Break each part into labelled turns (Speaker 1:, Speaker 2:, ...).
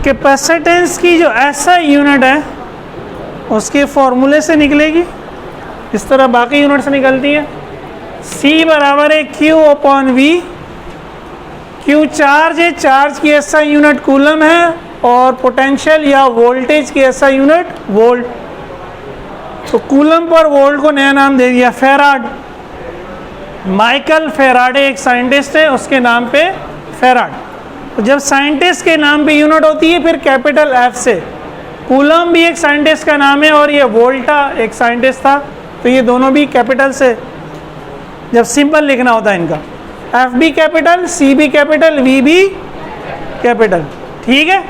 Speaker 1: Capacitance की जो ऐसा यूनिट है उसके फॉर्मूले से निकलेगी, इस तरह बाकी यूनिट से निकलती है। C बराबर है Q upon V। Q charge है, चार्ज की ऐसा यूनिट कूलम है, और पोटेंशियल या वोल्टेज की ऐसा यूनिट वोल्ट। तो कूलम पर वोल्ट को नया नाम दे दिया फेराड। माइकल फेराडे एक साइंटिस्ट है, उसके नाम पे फेराड। तो जब साइंटिस्ट के नाम पे यूनिट होती है फिर कैपिटल F से। कूलम भी एक साइंटिस्ट का नाम है और ये वोल्टा एक साइंटिस्ट था, तो ये दोनों भी कैपिटल से जब सिंपल लिखना होता है इनका। F भी कैपिटल, C भी कैपिटल, V भी कैपिटल, ठीक है।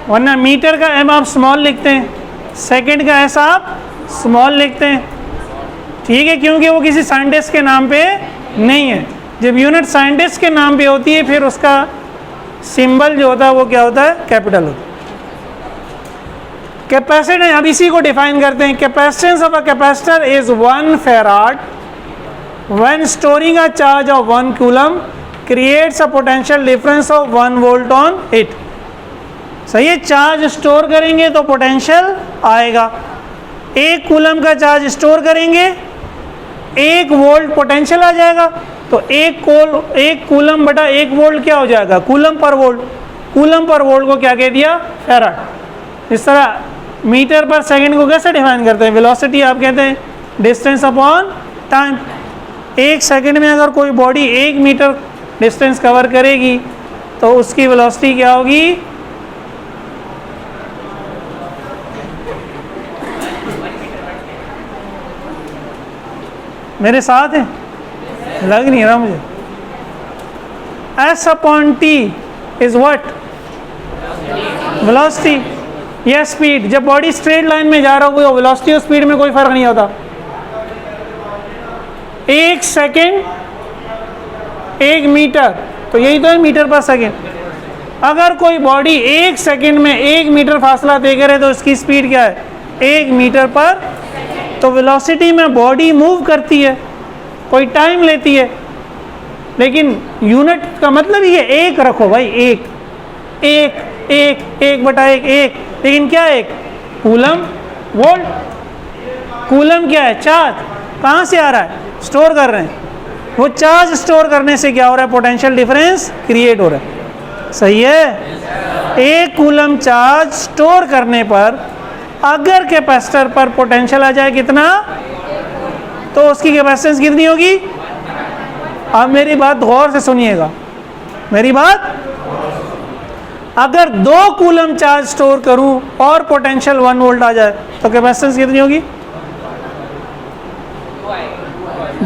Speaker 1: वरना मीटर का M आप स्मॉल लिखते हैं, सेकंड का S आप स्मॉल लिखते हैं, ठीक है, क्योंकि वो किसी साइंटिस्ट के नाम पे नहीं है। जब यूनिट साइंटिस्ट के नाम पे होती है फिर उसका सिंबल जो होता है वो क्या होता है, कैपिटल होता है। कैपेसिटेंस, अब इसी को डिफाइन करते हैं। Capacitance of a capacitor is 1 farad when storing a charge of 1 coulomb creates a potential difference of 1 volt on it. सही है, चार्ज स्टोर करेंगे तो पोटेंशियल आएगा। 1 कूलम का चार्ज स्टोर करेंगे, 1 वोल्ट पोटेंशियल आ जाएगा। तो 1 कूलम बटा 1 वोल्ट क्या हो जाएगा, coulomb per volt. Coulomb per volt को क्या कह दिया, फेराड। इस तरह मीटर पर सेकंड को कैसे डिफाइन करते हैं, वेलोसिटी आप कहते हैं डिस्टेंस अपॉन टाइम। 1 सेकंड में अगर कोई बॉडी 1 मीटर डिस्टेंस कवर करेगी तो उसकी वेलोसिटी क्या होगी, मेरे साथ है, लग नहीं रहा मुझे। S upon T is what, velocity या स्पीड। जब बॉडी स्ट्रेट लाइन में जा रहा हो वेलोसिटी और स्पीड में कोई फर्क नहीं होता। 1 सेकेंड 1 मीटर, तो यही तो है मीटर पर सेकेंड। अगर कोई बॉडी 1 सेकेंड में 1 मीटर फासला तय करे तो इसकी स्पीड क्या है, 1 मीटर पर। तो वेलोसिटी में बॉडी मूव करती है, कोई टाइम लेती है, लेकिन यूनिट का मतलब ये 1 रखो भाई, 1 बटा 1, लेकिन क्या 1 कूलम वोल्ट। कूलम क्या है, चार्ज। कहाँ से आ रहा है, स्टोर कर रहे हैं। वो चार्ज स्टोर करने से क्या हो रहा है, पोटेंशियल डिफरेंस क्रिएट हो रहा है। सही है, 1 कूलम चार्ज स्टोर करने पर अगर कैपेसिटर पर पोटेंशियल आ जाए कितना, तो उसकी कैपेसिटेंस कितनी होगी। अब मेरी बात गौर से सुनिएगा, मेरी बात। अगर 2 कूलम चार्ज स्टोर करूं और पोटेंशियल 1 वोल्ट आ जाए तो कैपेसिटेंस कितनी होगी।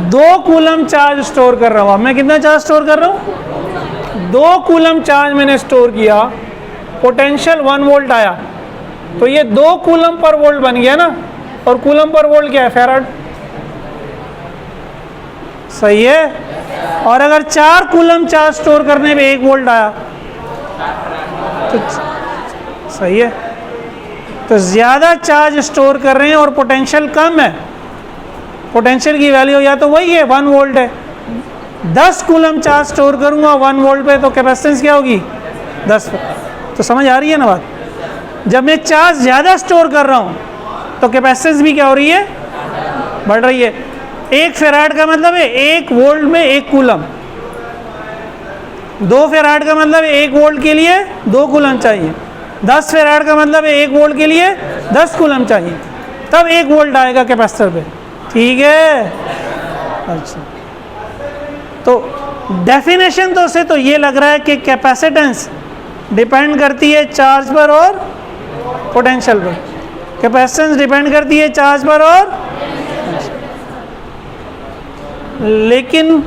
Speaker 1: 2 कूलम चार्ज स्टोर कर रहा हूं, मैं कितना चार्ज स्टोर कर रहा हूं, 2 कूलम चार्ज मैंने स्टोर किया, पोटेंशियल 1 वोल्ट आया, तो ये 2 कूलम पर वोल्ट बन गया ना। और कूलम पर वोल्ट क्या है, फेराड। सही है। और अगर 4 कूलम चार्ज स्टोर करने पे 1 वोल्ट आया तो सही है, तो ज़्यादा चार्ज स्टोर कर रहे हैं और पोटेंशियल कम है। पोटेंशियल की वैल्यू या तो वही है 1 वोल्ट है। 10 कूलम चार्ज स्टोर करूंगा 1 वोल्ट पे तो कैपेसिटेंस क्या होगी, 10। तो समझ आ रही है ना बात। जब मैं चार्ज ज़्यादा स्टोर कर रहा हूँ तो कैपेसिटेंस भी क्या हो रही है, बढ़ रही है। 1 फेराड का मतलब है 1 वोल्ट में 1 कूलम। 2 फेराड का मतलब है 1 वोल्ट के लिए 2 कूलम चाहिए। 10 फेराड का मतलब है 1 वोल्ट के लिए 10 कूलम चाहिए, तब 1 वोल्ट आएगा कैपेसिटर पे, ठीक है। अच्छा, तो डेफिनेशन तो से तो ये लग रहा है कि कैपेसिटेंस डिपेंड करती है चार्ज पर और पोटेंशियल पर। कैपेसिटेंस डिपेंड करती है चार्ज पर और, लेकिन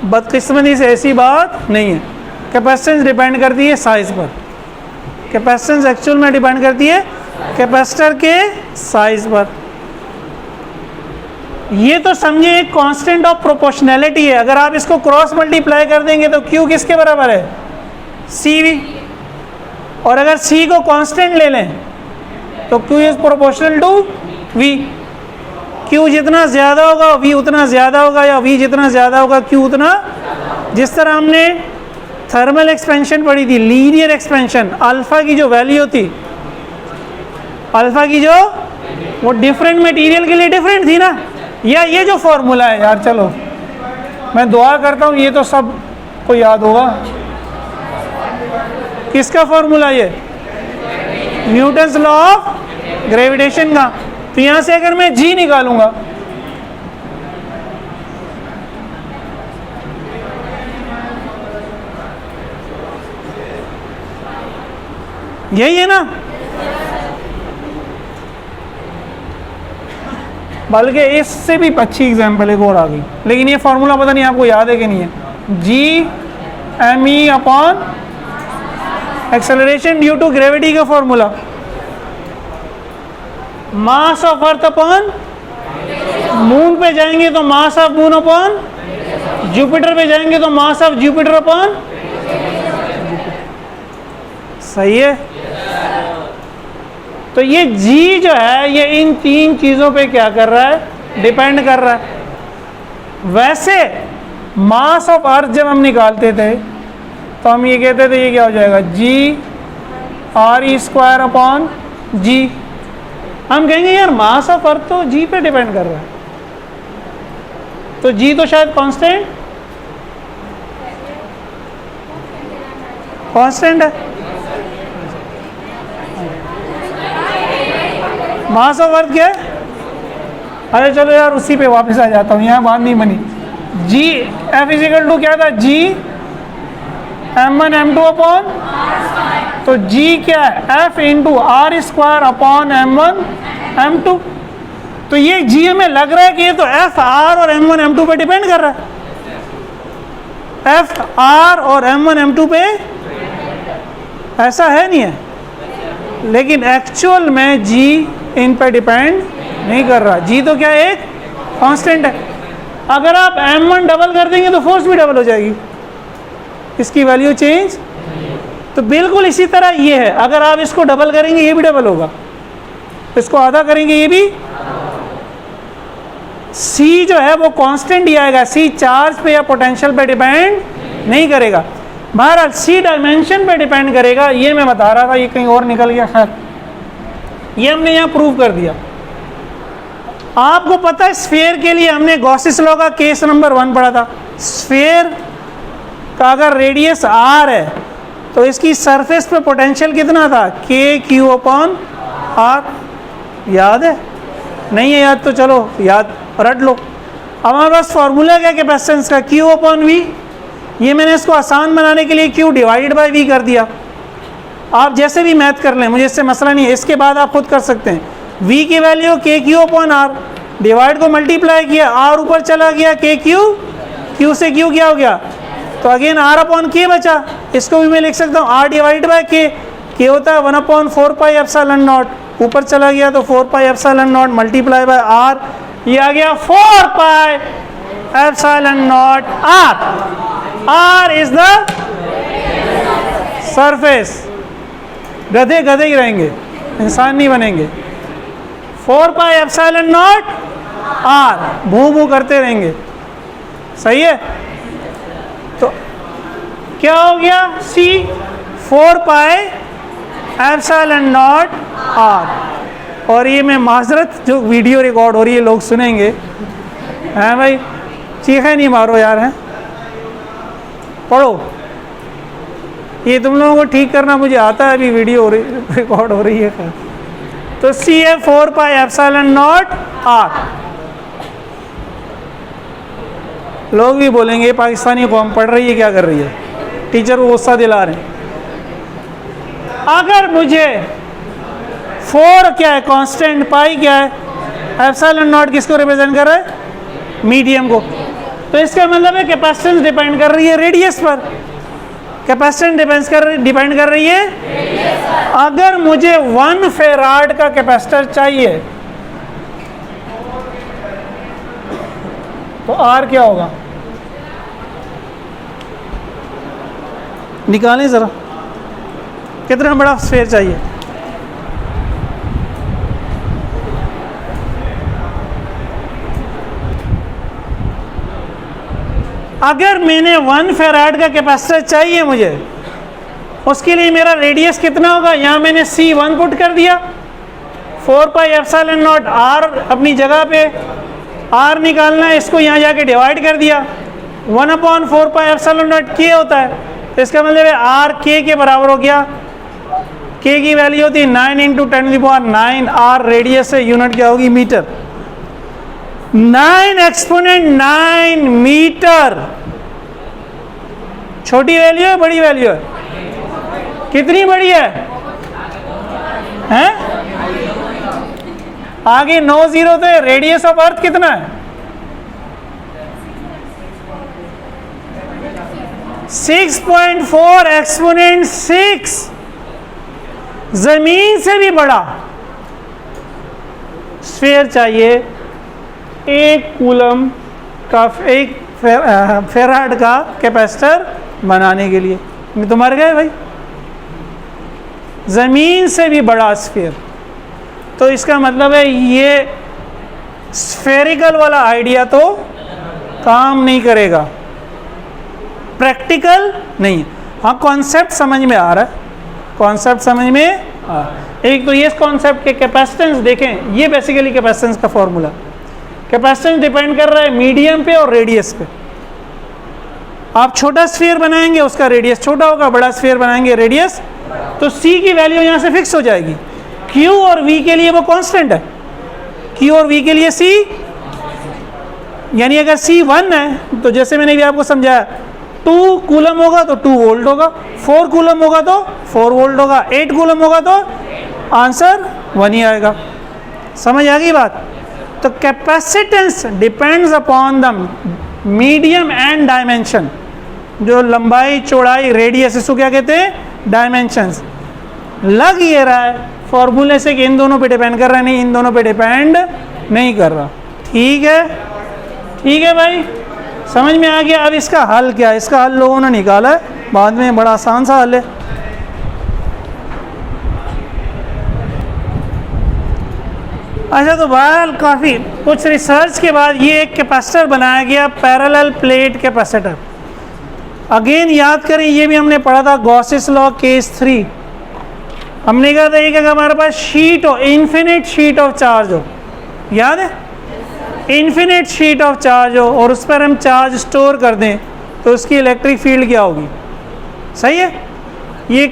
Speaker 1: बदकिस्मती से ऐसी बात नहीं है। कैपेसिटेंस डिपेंड करती है साइज पर। कैपेसिटेंस एक्चुअल में डिपेंड करती है कैपेसिटर के साइज पर। ये तो समझिए एक कांस्टेंट ऑफ प्रोपोर्शनैलिटी है। अगर आप इसको क्रॉस मल्टीप्लाई कर देंगे तो Q किसके बराबर है, CV। और अगर C को कांस्टेंट ले लें तो Q is proportional to V। Q जितना ज़्यादा होगा V उतना ज़्यादा होगा, या V जितना ज़्यादा होगा Q उतना। जिस तरह हमने थर्मल एक्सपेंशन पढ़ी थी, लीनियर एक्सपेंशन, अल्फा की जो वैल्यू थी, अल्फा की जो वो डिफरेंट मटेरियल के लिए डिफरेंट थी ना, या ये जो फॉर्मूला है यार, चलो मैं दुआ करता हूँ ये तो सब को याद होगा। किसका फॉर्मूला ये? न्यूटन्स लॉ ऑफ ग्रेविटेशन का। तो यहां से अगर मैं जी निकालूंगा, यही है ना, बल्कि इससे भी अच्छी एग्जाम्पल एक और आ गई, लेकिन ये फॉर्मूला पता नहीं आपको याद है कि नहीं है। G M E upon acceleration due to gravity का formula, mass of earth upon moon पे जाएंगे तो mass of moon upon Jupiter पे जाएंगे तो मास ऑफ जुपिटर अपॉन, सही है। तो ये जी जो है ये इन तीन चीजों पे क्या कर रहा है? डिपेंड कर रहा है। वैसे मास ऑफ अर्थ जब हम निकालते थे तो हम ये कहते थे ये क्या हो जाएगा? जी आर ई स्क्वायर अपॉन जी। हम कहेंगे यार मास ऑफ अर्थ तो जी पे डिपेंड कर रहा है, तो जी तो शायद कांस्टेंट है। मास ऑफ अर्थ क्या है? अरे चलो यार उसी पे वापस आ जाता हूँ, यहाँ बात नहीं बनी। जी एफ इजिकल टू क्या था? जी m1 m2 अपॉन, तो g क्या है? f into R square upon m1 m2। तो ये g हमें लग रहा है कि ये तो f r और m1 m2 पे डिपेंड कर रहा है, f r और m1 m2 पे, ऐसा है नहीं है, लेकिन एक्चुअल में g इन पे डिपेंड नहीं कर रहा। g तो क्या एक कांस्टेंट है। अगर आप m1 डबल कर देंगे तो फोर्स भी डबल हो जाएगी, इसकी वैल्यू चेंज। तो बिल्कुल इसी तरह ये है, अगर आप इसको डबल करेंगे ये भी डबल होगा, इसको आधा करेंगे ये भी। C जो है वो कांस्टेंट ही आएगा, C चार्ज पे या पोटेंशियल पे डिपेंड नहीं करेगा। बहरहाल C डायमेंशन पे डिपेंड करेगा, ये मैं बता रहा था, ये कहीं और निकल गया। खैर ये हमने यहाँ प्रूव कर दिया। आपको पता है स्फीयर के लिए हमने गॉसिस लॉ का केस नंबर 1 पढ़ा था। स्फीयर का अगर रेडियस r है तो इसकी सरफेस पे पोटेंशियल कितना था? k q upon r। याद है? नहीं है याद तो चलो याद रट लो। अब हमारे पास फॉर्मूला क्या कैपेसिटेंस का? q upon v। ये मैंने इसको आसान बनाने के लिए q डिवाइडेड बाय v कर दिया। आप जैसे भी मैथ कर लें, मुझे इससे मसला नहीं है, इसके बाद आप खुद कर सकते हैं। v की value k q upon r, divide को मल्टीप्लाई किया, r ऊपर चला गया, k q, q से q क्या हो गया? तो अगेन r अपॉन k बचा। इसको भी मैं लिख सकता हूँ r divide by k। k होता है 1 अपॉन 4 पाई एप्सिलॉन नॉट, ऊपर चला गया तो 4 pi epsilon not multiply by r, ये आ गया 4 pi epsilon not r। r is the surface. गधे गधे ही रहेंगे, इंसान नहीं बनेंगे। 4 पाई एप्सिलॉन नॉट r, भू भू करते रहेंगे, सही है। तो क्या हो गया? C 4 pi epsilon not r। और ये मैं माजरत, जो वीडियो रिकॉर्ड हो रही है लोग सुनेंगे, हैं भाई, चीखें नहीं मारो यार, हैं पढ़ो। ये तुम लोगों को ठीक करना मुझे आता है, अभी वीडियो हो रही, रिकॉर्ड हो रही है। तो C है 4 पाई एप्सिलॉन नॉट r। लोग भी बोलेंगे पाकिस्तानी कौम पढ़ रही है, क्या कर रही है, टीचर को गुस्सा दिला रहे हैं। अगर मुझे 4 क्या है कांस्टेंट, पाई क्या है, एप्सिलॉन नॉट किसको रिप्रेजेंट कर रहा है? मीडियम को। तो इसका मतलब है कैपेसिटेंस डिपेंड कर रही है रेडियस पर। कैपेसिटेंस डिपेंड कर रही है। अगर मुझे 1 फेराड का कैपेसिटर चाहिए तो R क्या होगा? निकालें ज़रा, कितना बड़ा स्फीयर चाहिए? अगर मैंने 1 फेराड का कैपेसिटर चाहिए मुझे, उसके लिए मेरा रेडियस कितना होगा, यहाँ मैंने C1 पुट कर दिया, 4 पाई एप्सिलॉन नॉट R अपनी जगह पे, R निकालना है, इसको यहाँ जाके डिवाइड कर दिया, 1/4 पाई एप्सिलॉन नॉट K होता है, तो इसका मतलब है R K के बराबर हो गया। K की वैल्यू होती है 9 × 10⁹, R रेडियस है, यूनिट क्या होगी, मीटर। 9 एक्सपोनेंट 9 मीटर, छोटी वैल्यू है बड़ी वैल्यू है, कितनी बड़ी है, हैं? आगे 9 जीरो तो रेडियस ऑफ अर्थ कितना है, 6.4 एक्सपोनेंट 6, जमीन से भी बड़ा स्फीयर चाहिए 1 कूलम का, 1 फेराड का कैपेसिटर बनाने के लिए। तो मर गए भाई, जमीन से भी बड़ा स्फीयर। तो इसका मतलब है ये स्फेरिकल वाला आइडिया तो काम नहीं करेगा, प्रैक्टिकल नहीं। हाँ, कॉन्सेप्ट समझ में आ रहा है, कॉन्सेप्ट समझ में एक तो ये कॉन्सेप्ट के कैपेसिटेंस देखें, ये बेसिकली कैपेसिटेंस का फॉर्मूला। कैपेसिटेंस डिपेंड कर रहा है मीडियम पे और रेडियस पे। आप छोटा स्फीयर बनाएंगे उसका रेडियस छोटा होगा, बड़ा स्फीयर बनाएंगे रेडियस, तो C की वैल्यू यहाँ से फिक्स हो जाएगी। Q और V के लिए वो कांस्टेंट है, Q और V के लिए C, यानी अगर C 1 है तो जैसे मैंने भी आपको समझाया 2 कूलम होगा तो 2 वोल्ट होगा, 4 कूलम होगा तो 4 वोल्ट होगा, 8 कूलम होगा तो आंसर 1 ही आएगा। समझ आ गई बात? तो capacitance depends upon the medium and dimension, जो लंबाई चौड़ाई रेडियस, इसको क्या कहते हैं, डायमेंशंस। लग ये रहा है फॉर्मूले से कि इन दोनों पे डिपेंड कर रहा है, नहीं, इन दोनों पे डिपेंड नहीं कर रहा। ठीक है, ठीक है भाई, समझ में आ गया। अब इसका हल क्या है, इसका हल लोगों ने निकाला है बाद में, बड़ा आसान सा हल है। अच्छा, तो बहरहाल काफ़ी कुछ रिसर्च के बाद ये एक कैपेसिटर बनाया गया, पैरेलल प्लेट कैपेसिटर। अगेन याद करें, ये भी हमने पढ़ा था, गॉसेस लॉ केस 3। हमने कहा था एक अगर हमारे पास शीट हो, इन्फिनिट शीट ऑफ चार्ज हो, याद है, इन्फिनिट शीट ऑफ चार्ज हो और उस पर हम चार्ज स्टोर कर दें तो उसकी इलेक्ट्रिक फील्ड क्या होगी, सही है। ये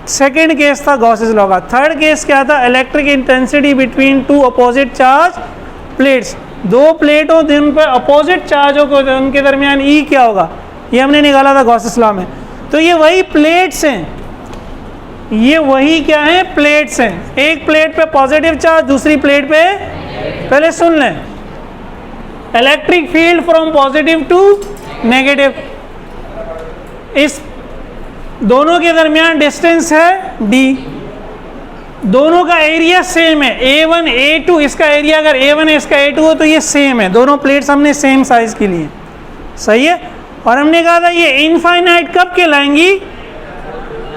Speaker 1: सेकेंड केस था गॉसेस लॉ का। थर्ड केस क्या था, electric intensity between 2 opposite charge plates. 2 plate हो जिन पर अपोजिट चार्ज हो, उनके दरमियान ई क्या होगा, ये हमने निकाला था गॉसेस लॉ में। तो ये वही प्लेट्स हैं, ये वही क्या है, प्लेट्स हैं। एक प्लेट पे पॉजिटिव चार्ज, दूसरी प्लेट पे, पहले सुन लें, electric field from positive to negative, इस दोनों के दरमियान डिस्टेंस है d, दोनों का एरिया सेम है, A1 A2, इसका एरिया अगर A1 है इसका A2 हो तो ये सेम है, दोनों प्लेट्स हमने सेम साइज की लिए, सही है। और हमने कहा था ये इनफाइनाइट कब के लाएंगी,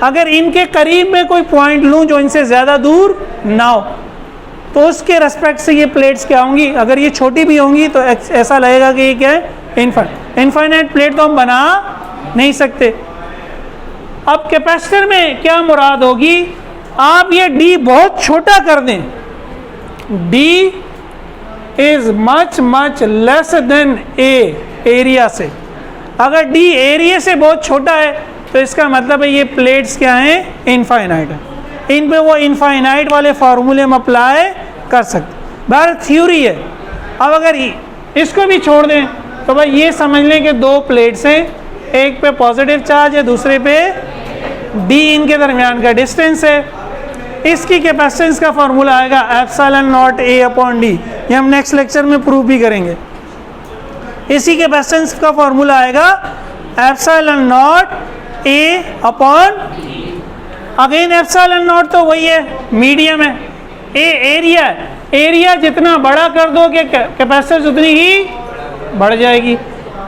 Speaker 1: अगर इनके करीब में कोई पॉइंट लूँ जो इनसे ज़्यादा दूर ना हो, तो उसके रेस्पेक्ट से ये प्लेट्स क्या होंगी, अगर ये छोटी भी होंगी तो ऐसा लगेगा कि ये क्या है, इनफाइनाइट प्लेट तो हम बना नहीं सकते। अब कैपेसिटर में क्या मुराद होगी, आप ये D बहुत छोटा कर दें, D is much much less than A area से। अगर D एरिया से बहुत छोटा है तो इसका मतलब है ये प्लेट्स क्या हैं, इनफाइनाइट है, इन पे वो इनफाइनाइट वाले फार्मूले हम अप्लाई कर सकते। बाहर थ्योरी है। अब अगर इसको भी छोड़ दें तो भाई ये समझ लें कि 2 प्लेट्स हैं, एक पे पॉजिटिव चार्ज है, दूसरे पे D इनके दरमियान का डिस्टेंस है। इसकी कैपेसिटेंस का फॉर्मूला आएगा epsilon not A upon D, ये हम नेक्स्ट लेक्चर में प्रूव भी करेंगे। इसी कैपेसिटेंस का फॉर्मूला आएगा epsilon not A upon, again epsilon not तो वही है, मीडियम है, A एरिया है, एरिया जितना बड़ा कर दोगे कैपेसिटेंस उतनी ही बढ़ जाएगी।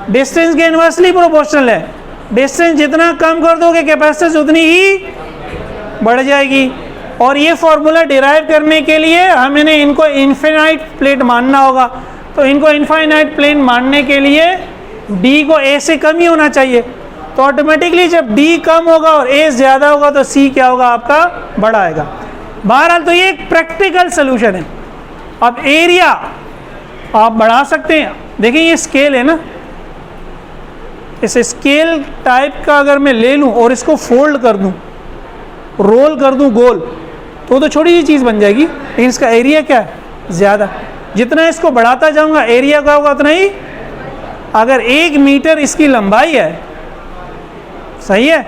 Speaker 1: डिस्टेंस के इनवर्सली प्रोपोर्शनल है, डिस्टेंस जितना कम कर दोगे कैपेसिटेंस उतनी ही बढ़ जाएगी। और ये फॉर्मूला डिराइव करने के लिए हमें इनको इनफाइनाइट प्लेट मानना होगा। तो इनको इनफाइनाइट प्लेन मानने के लिए डी को ए से कम ही होना चाहिए, तो ऑटोमेटिकली जब डी कम होगा और ए ज़्यादा होगा तो सी क्या होगा आपका बड़ा आएगा। बहरहाल तो ये एक प्रैक्टिकल सोल्यूशन है। अब एरिया आप बढ़ा सकते हैं। देखिए ये स्केल है ना, इस स्केल टाइप का अगर मैं ले लूँ और इसको फोल्ड कर दूँ, रोल कर दूँ गोल, तो छोटी सी चीज़ बन जाएगी, लेकिन इसका एरिया क्या है ज़्यादा। जितना इसको बढ़ाता जाऊँगा एरिया क्या होगा उतना ही। अगर 1 मीटर इसकी लंबाई है, सही है,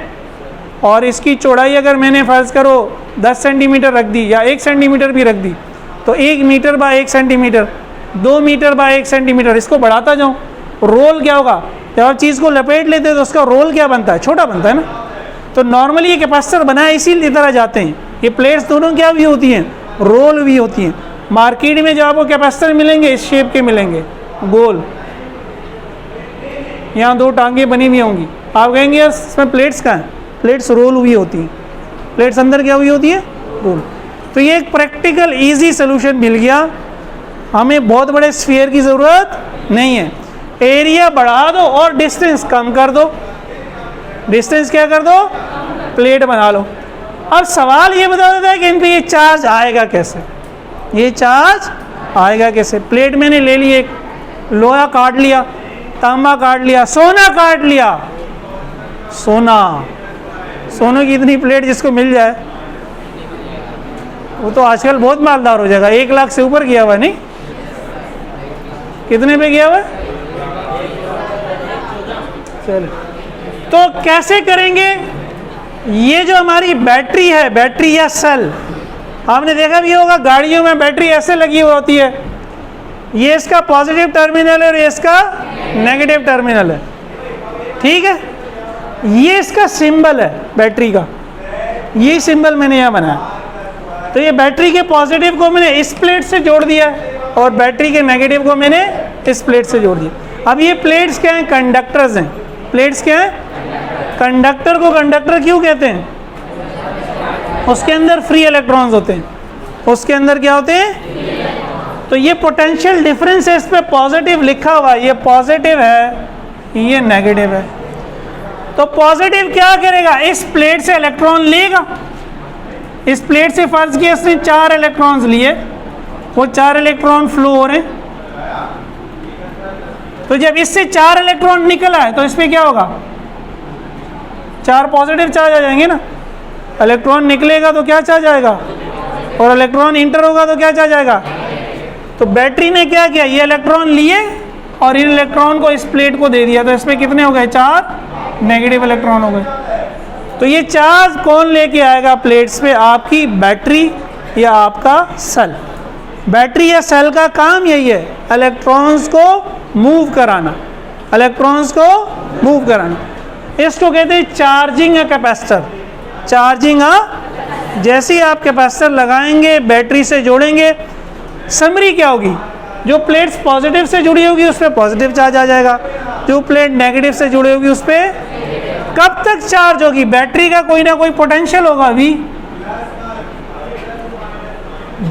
Speaker 1: और इसकी चौड़ाई अगर मैंने फ़र्ज़ करो 10 सेंटीमीटर रख दी या 1 सेंटीमीटर भी रख दी, तो 1 metre by 1 centimetre, 2 metre by 1 centimetre, इसको बढ़ाता जाऊँ, रोल क्या होगा, जब आप चीज़ को लपेट लेते हैं तो उसका रोल क्या बनता है, छोटा बनता है ना। तो नॉर्मली ये कैपेसिटर बनाए इसी तरह जाते हैं। ये प्लेट्स दोनों क्या भी होती हैं, रोल भी होती हैं। मार्केट में जो आपको कैपेसिटर मिलेंगे इस शेप के मिलेंगे, गोल, यहाँ 2 टांगे बनी हुई होंगी। आप कहेंगे यार इसमें प्लेट्स कहाँ हैं, प्लेट्स रोल हुई होती हैं। प्लेट्स अंदर क्या हुई होती है, रोल। तो ये एक प्रैक्टिकल इजी सोल्यूशन मिल गया, हमें बहुत बड़े स्फीयर की ज़रूरत नहीं है। एरिया बढ़ा दो और डिस्टेंस कम कर दो, डिस्टेंस क्या कर दो, प्लेट बना लो। अब सवाल ये बता देता है कि इन पे ये चार्ज आएगा कैसे, ये चार्ज आएगा कैसे। प्लेट मैंने ले ली, एक लोहा काट लिया, तांबा काट लिया, सोना काट लिया, सोने की इतनी प्लेट जिसको मिल जाए वो तो आजकल बहुत मालदार हो जाएगा। 1 लाख से ऊपर गया हुआ, नहीं कितने पे गया हुआ। चलो तो कैसे करेंगे, ये जो हमारी बैटरी है, बैटरी या सेल, आपने देखा भी होगा गाड़ियों में बैटरी ऐसे लगी हुई होती है, ये इसका पॉजिटिव टर्मिनल है और ये इसका नेगेटिव टर्मिनल है, ठीक है। ये इसका सिंबल है बैटरी का, ये सिंबल मैंने यहाँ बनाया। तो ये बैटरी के पॉजिटिव को मैंने इस प्लेट से जोड़ दिया और बैटरी के नेगेटिव को मैंने इस प्लेट से जोड़ दिया। अब ये प्लेट्स क्या हैं, कंडक्टर्स हैं। प्लेट्स क्या हैं, कंडक्टर को कंडक्टर क्यों कहते हैं, उसके अंदर फ्री इलेक्ट्रॉन्स होते हैं, उसके अंदर क्या होते हैं। तो ये पोटेंशियल डिफरेंस है, इस पे पॉजिटिव लिखा हुआ है, ये पॉजिटिव है, ये नेगेटिव है। तो पॉजिटिव क्या करेगा, इस प्लेट से इलेक्ट्रॉन लेगा, इस प्लेट से फर्ज किया इसने 4 इलेक्ट्रॉन्स लिए, वो 4 इलेक्ट्रॉन फ्लो हो रहे हैं। तो जब इससे 4 इलेक्ट्रॉन निकल आए तो इस पे क्या होगा, 4 पॉजिटिव चार्ज आ जाएंगे ना। इलेक्ट्रॉन निकलेगा तो क्या चार्ज आएगा, और इलेक्ट्रॉन इंटर होगा तो क्या चार्ज आएगा। तो बैटरी ने क्या किया, ये इलेक्ट्रॉन लिए और इन इलेक्ट्रॉन को इस प्लेट को दे दिया, तो इसमें कितने हो गए, 4 नेगेटिव इलेक्ट्रॉन हो गए। तो ये चार्ज कौन लेके आएगा प्लेट्स पे, आपकी बैटरी या आपका सेल। बैटरी या सेल का काम यही है, इलेक्ट्रॉन्स को मूव कराना, इलेक्ट्रॉन्स को मूव कराना। इसको कहते हैं चार्जिंग अ कैपेसिटर, चार्जिंग अ। जैसे ही आप कैपेसिटर लगाएंगे, बैटरी से जोड़ेंगे, समरी क्या होगी, जो प्लेट्स पॉजिटिव से जुड़ी होगी उस पर पॉजिटिव चार्ज आ जाएगा, जो प्लेट नेगेटिव से जुड़ी होगी उस पर कब तक चार्ज होगी, बैटरी का कोई ना कोई पोटेंशियल होगा अभी।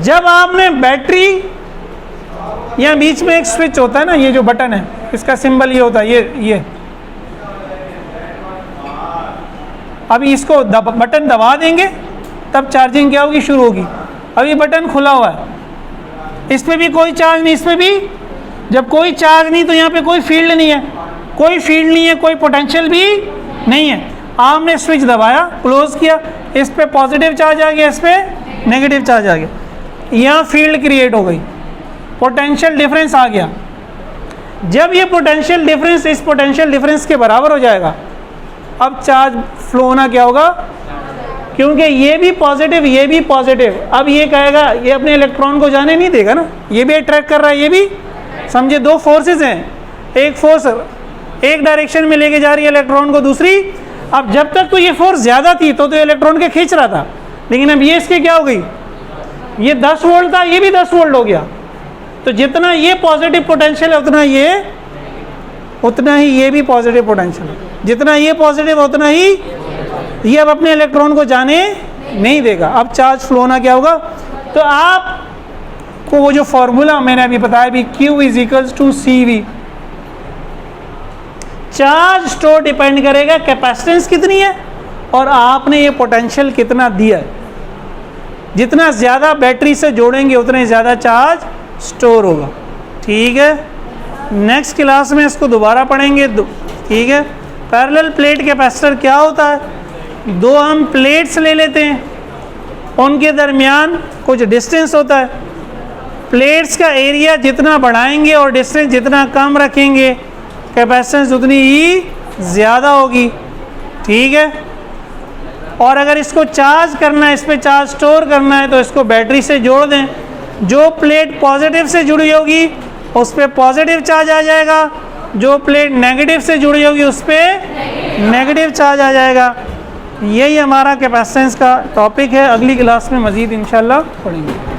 Speaker 1: जब आपने बैटरी, यहाँ बीच में एक स्विच होता है ना, ये जो बटन है इसका सिंबल ये होता है, ये अभी इसको बटन दबा देंगे तब चार्जिंग क्या होगी, शुरू होगी। अभी बटन खुला हुआ है, इस पर भी कोई चार्ज नहीं, इस पर भी। जब कोई चार्ज नहीं तो यहाँ पे कोई फील्ड नहीं है, कोई फील्ड नहीं है, कोई पोटेंशियल भी नहीं है। आपने स्विच दबाया, क्लोज किया, इस पे पॉजिटिव चार्ज आ गया, इस पे नेगेटिव चार्ज आ गया, यहाँ फील्ड क्रिएट हो गई, पोटेंशियल डिफरेंस आ गया। जब ये पोटेंशियल डिफरेंस इस पोटेंशियल डिफरेंस के बराबर हो जाएगा, अब चार्ज फ्लो होना क्या होगा, क्योंकि ये भी पॉजिटिव, ये भी पॉजिटिव। अब ये कहेगा, ये अपने इलेक्ट्रॉन को जाने नहीं देगा ना, ये भी अट्रैक्ट कर रहा है, ये भी। समझे, 2 फोर्सेस हैं, एक फोर्स एक डायरेक्शन में लेके जा रही है इलेक्ट्रॉन को, दूसरी। अब जब तक तो ये फोर्स ज़्यादा थी तो इलेक्ट्रॉन के खींच रहा था, लेकिन अब ये इसकी क्या हो गई, ये 10 वोल्ट था, ये भी 10 वोल्ट हो गया। तो जितना ये पॉजिटिव पोटेंशियल है उतना ही ये भी पॉजिटिव पोटेंशियल है, जितना ये पॉजिटिव उतना ही ये अब अपने इलेक्ट्रॉन को जाने नहीं देगा। अब चार्ज फ्लो होना क्या होगा, तो आपको वो जो फॉर्मूला मैंने अभी बताया भी, Q = CV, charge store depend करेगा कैपेसिटेंस कितनी है और आपने ये पोटेंशियल कितना दिया है। जितना ज़्यादा बैटरी से जोड़ेंगे उतने ज़्यादा चार्ज स्टोर होगा। ठीक है, नेक्स्ट क्लास में इसको दोबारा पढ़ेंगे। ठीक है, पैरेलल प्लेट कैपेसिटर क्या होता है? दो हम प्लेट्स ले लेते हैं, उनके दरमियान कुछ डिस्टेंस होता है। प्लेट्स का एरिया जितना बढ़ाएंगे और डिस्टेंस जितना कम रखेंगे कैपेसिटेंस उतनी ही ज़्यादा होगी। ठीक है, और अगर इसको चार्ज करना है, इस पर चार्ज स्टोर करना है तो इसको बैटरी से जोड़ दें। जो प्लेट पॉजिटिव से जुड़ी होगी उस पर पॉजिटिव चार्ज आ जाएगा, जो प्लेट नेगेटिव से जुड़ी होगी उस पर नेगेटिव चार्ज आ जाएगा। यही हमारा कैपेसिटेंस का टॉपिक है। अगली क्लास में मज़ीद इंशाल्लाह पढ़ेंगे।